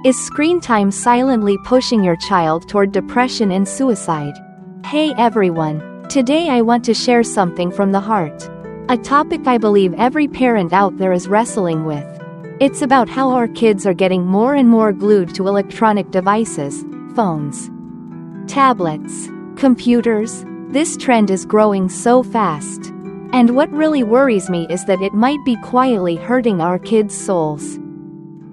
Is screen time silently pushing your child toward depression and suicide? Hey everyone, today I want to share something from the heart. A topic I believe every parent out there is wrestling with. It's about how our kids are getting more and more glued to electronic devices, phones, tablets, computers. This trend is growing so fast. And what really worries me is that it might be quietly hurting our kids' souls.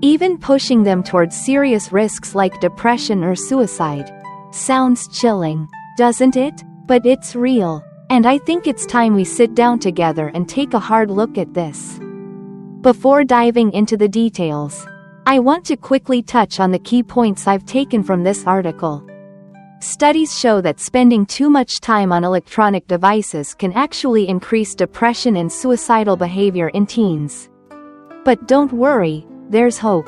Even pushing them towards serious risks like depression or suicide. Sounds chilling, doesn't it? But it's real. And I think it's time we sit down together and take a hard look at this. Before diving into the details, I want to quickly touch on the key points I've taken from this article. Studies show that spending too much time on electronic devices can actually increase depression and suicidal behavior in teens. But don't worry, there's hope.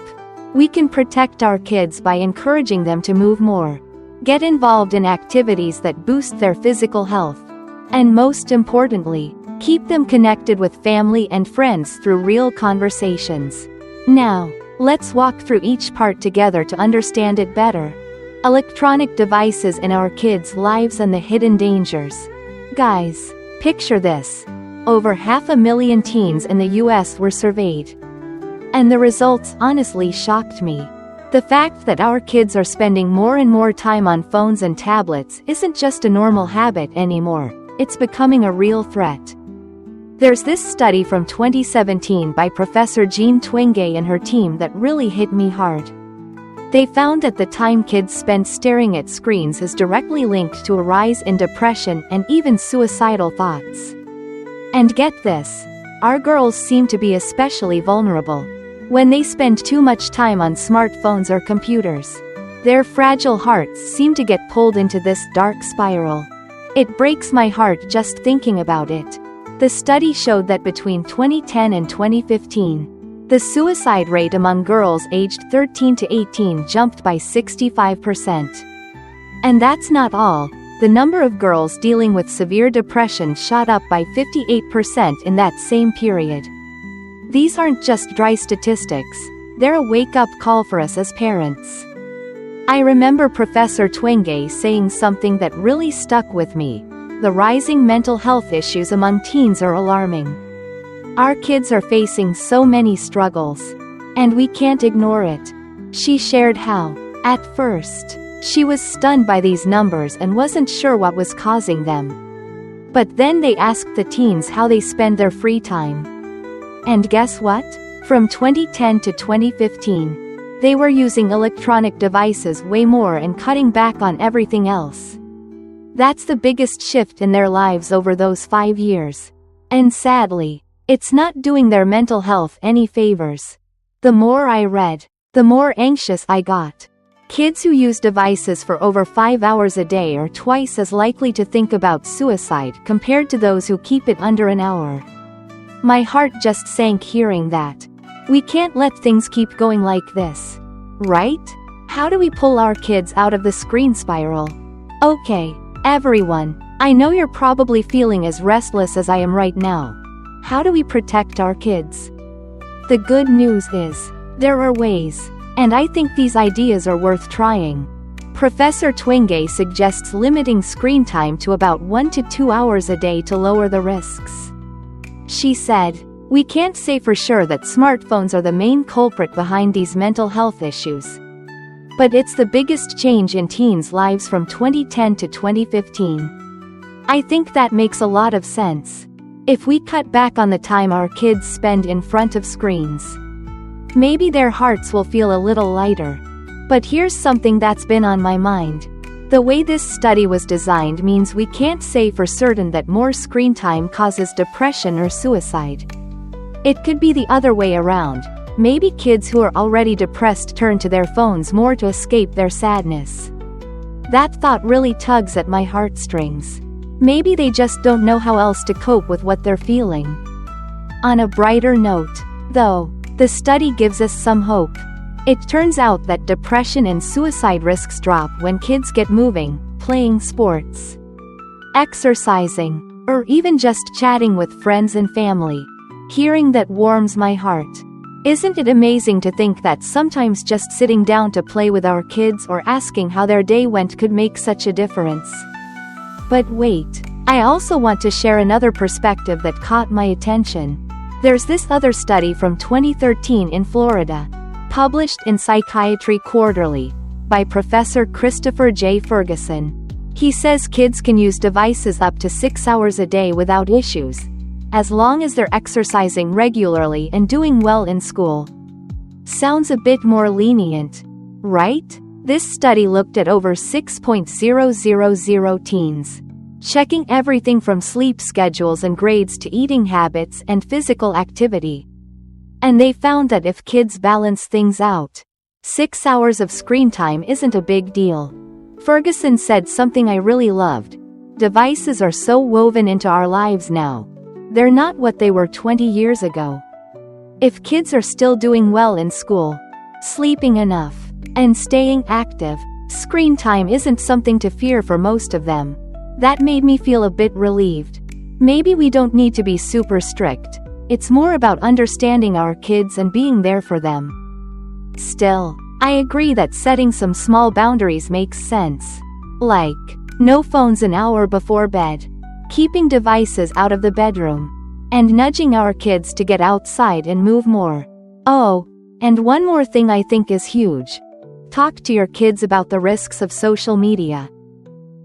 We can protect our kids by encouraging them to move more, get involved in activities that boost their physical health, and most importantly, keep them connected with family and friends through real conversations. Now, let's walk through each part together to understand it better. Electronic devices in our kids' lives and the hidden dangers. Guys, picture this. Over 500,000 teens in the US were surveyed. And the results honestly shocked me. The fact that our kids are spending more and more time on phones and tablets isn't just a normal habit anymore, it's becoming a real threat. There's this study from 2017 by Professor Jean Twenge and her team that really hit me hard. They found that the time kids spend staring at screens is directly linked to a rise in depression and even suicidal thoughts. And get this, our girls seem to be especially vulnerable. When they spend too much time on smartphones or computers, their fragile hearts seem to get pulled into this dark spiral. It breaks my heart just thinking about it. The study showed that between 2010 and 2015, the suicide rate among girls aged 13 to 18 jumped by 65%. And that's not all, the number of girls dealing with severe depression shot up by 58% in that same period. These aren't just dry statistics, they're a wake-up call for us as parents. I remember Professor Twenge saying something that really stuck with me. The rising mental health issues among teens are alarming. Our kids are facing so many struggles, and we can't ignore it. She shared how, at first, she was stunned by these numbers and wasn't sure what was causing them. But then they asked the teens how they spend their free time. And guess what? From 2010 to 2015, they were using electronic devices way more and cutting back on everything else. That's the biggest shift in their lives over those 5 years. And sadly, it's not doing their mental health any favors. The more I read, the more anxious I got. Kids who use devices for over 5 hours a day are twice as likely to think about suicide compared to those who keep it under an hour. My heart just sank hearing that. We can't let things keep going like this. Right? How do we pull our kids out of the screen spiral? Okay, everyone, I know you're probably feeling as restless as I am right now. How do we protect our kids? The good news is, there are ways, and I think these ideas are worth trying. Professor Twenge suggests limiting screen time to about 1 to 2 hours a day to lower the risks. She said, "We can't say for sure that smartphones are the main culprit behind these mental health issues. But it's the biggest change in teens' lives from 2010 to 2015. I think that makes a lot of sense. If we cut back on the time our kids spend in front of screens, maybe their hearts will feel a little lighter." But here's something that's been on my mind. The way this study was designed means we can't say for certain that more screen time causes depression or suicide. It could be the other way around. Maybe kids who are already depressed turn to their phones more to escape their sadness. That thought really tugs at my heartstrings. Maybe they just don't know how else to cope with what they're feeling. On a brighter note, though, the study gives us some hope. It turns out that depression and suicide risks drop when kids get moving, playing sports, exercising, or even just chatting with friends and family. Hearing that warms my heart. Isn't it amazing to think that sometimes just sitting down to play with our kids or asking how their day went could make such a difference? But wait, I also want to share another perspective that caught my attention. There's this other study from 2013 in Florida, published in Psychiatry Quarterly, by Professor Christopher J. Ferguson. He says kids can use devices up to 6 hours a day without issues, as long as they're exercising regularly and doing well in school. Sounds a bit more lenient, right? This study looked at over 6,000 teens, checking everything from sleep schedules and grades to eating habits and physical activity. And they found that if kids balance things out, 6 hours of screen time isn't a big deal. Ferguson said something I really loved. Devices are so woven into our lives now. They're not what they were 20 years ago. If kids are still doing well in school, sleeping enough, and staying active, screen time isn't something to fear for most of them. That made me feel a bit relieved. Maybe we don't need to be super strict. It's more about understanding our kids and being there for them. Still, I agree that setting some small boundaries makes sense. Like, no phones an hour before bed, keeping devices out of the bedroom, and nudging our kids to get outside and move more. Oh, and one more thing I think is huge. Talk to your kids about the risks of social media.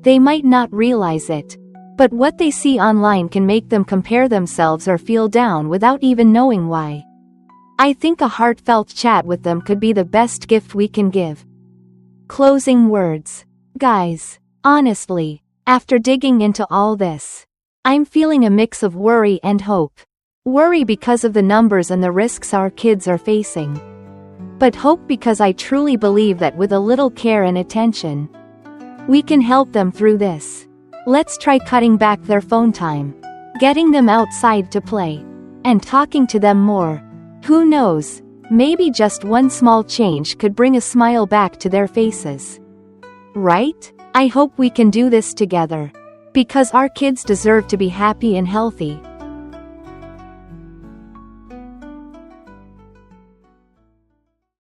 They might not realize it, but what they see online can make them compare themselves or feel down without even knowing why. I think a heartfelt chat with them could be the best gift we can give. Closing words. Guys, honestly, after digging into all this, I'm feeling a mix of worry and hope. Worry because of the numbers and the risks our kids are facing. But hope because I truly believe that with a little care and attention, we can help them through this. Let's try cutting back their phone time, getting them outside to play, and talking to them more. Who knows, maybe just one small change could bring a smile back to their faces. Right? I hope we can do this together. Because our kids deserve to be happy and healthy.